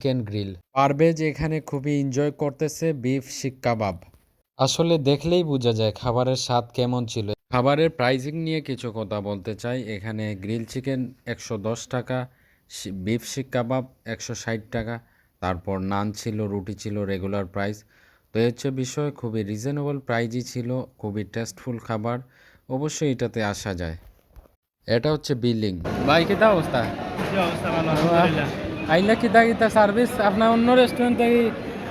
Chicken grill. Parvez এখানে খুবই enjoy করতেছে বিফ শিক কাবাব। আসলে দেখলেই বোঝা যায় খাবারের স্বাদ কেমন ছিল। খাবারের প্রাইসিং নিয়ে কিছু কথা বলতে চাই। এখানে গ্রিল চিকেন ১১০ টাকা, বিফ শিক কাবাব ১৬০ টাকা, তারপর নান ছিল, রুটি ছিল, রেগুলার প্রাইস। তো এই হচ্ছে বিষয়, খুবই রিজনেবল প্রাইজই ছিল, খুবই টেস্টফুল খাবার, অবশ্যই এটাতে আসা যায়। এটা হচ্ছে বিলিং। ভাই কিতা অবস্থা? কি অবস্থা? ভালো, আলহামদুলিল্লাহ। আইলা কিতা কিতা সার্ভিস আপনার অন্য রেস্টুরেন্ট থেকে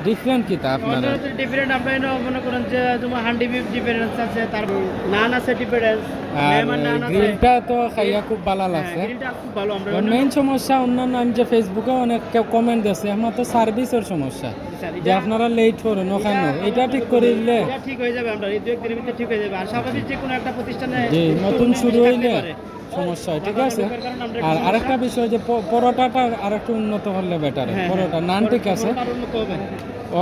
ডিফারেন্ট কিতা আপনারা? অন্য ডিফারেন্ট আপনি মনে করেন যে তোমার হান্ডি বিফ ডিফারেন্স আছে, তারপর নান আছে ডিফারেন্স, আর মেহমান নান আছে। গ্রিলটা তো খাইয়া খুব ভালো লাগছে। গ্রিলটা খুব ভালো। আমরা মেইন সমস্যা অন্যান্য আমি যে ফেসবুকে অনেক কেউ কমেন্ট দিয়েছে আমার তো সার্ভিসের সমস্যা, যে আপনারা লেট করেন ওখানে, এটা ঠিক করে দিলে এটা ঠিক হয়ে যাবে। আমরা এই 2-1 দিনের ভিতরে ঠিক হয়ে যাবে। আর স্বাভাবিক যে কোনো একটা প্রতিষ্ঠানে যে একটু নতুন শুরু থাকতে হইলে পারে। সমস্যা হয়, ঠিক আছে। আমরা আর একটু আরেকটা বিষয় যে পরোটাটা আর একটু উন্নত হলে বেটার। পরোটা নান ঠিক আছে। পরোটার উন্নত হবে।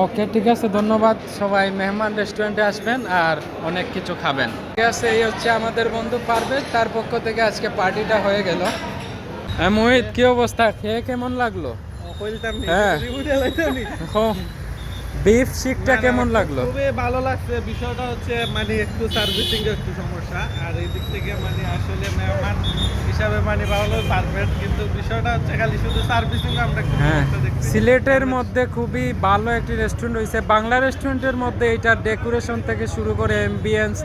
ওকে, ঠিক আছে, ধন্যবাদ। সবাই মেহমান রেস্টুরেন্টে আসবেন আর অনেক কিছু খাবেন, ঠিক আছে। এই হচ্ছে আমাদের বন্ধু পারভেজ, তার পক্ষ থেকে আজকে পার্টিটা হয়ে গেল। হ্যাঁ মোহিত, কি অবস্থা? খেয়ে কেমন লাগলো? হ্যাঁ, বিফ শিকটা কেমন লাগলো? খুবই ভালো লাগছে। বিষয়টা হচ্ছে মানে একটু সার্ভিসিং একটু সমস্যা, আর এই দিক থেকে মানে আসলে মেহমান হিসাবে মানে ভালো পারফেক্ট, কিন্তু বিষয়টা হচ্ছে খালি শুধু সার্ভিসিং আমরা একটু হ্যাঁ, সমস্যা দেখতে। সিলেটের মধ্যে খুবই ভালো একটি রেস্টুরেন্ট হয়েছে। বাংলা রেস্টুরেন্টের মধ্যে এটার ডেকোরেশন থেকে শুরু করে অ্যাম্বিয়েন্স,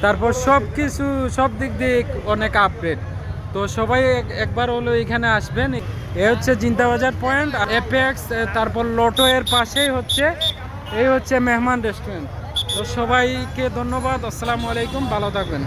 তারপর সব কিছু, সব দিক দিয়ে অনেক আপডেট। তো সবাই একবার হলো এখানে আসবেন। এ হচ্ছে জিন্দাবাজার পয়েন্ট, এপেক্স, তারপর লোটো এর পাশেই হচ্ছে এই হচ্ছে মেহমান রেস্টুরেন্ট। তো সবাইকে ধন্যবাদ, আসসালামু আলাইকুম, ভালো থাকবেন।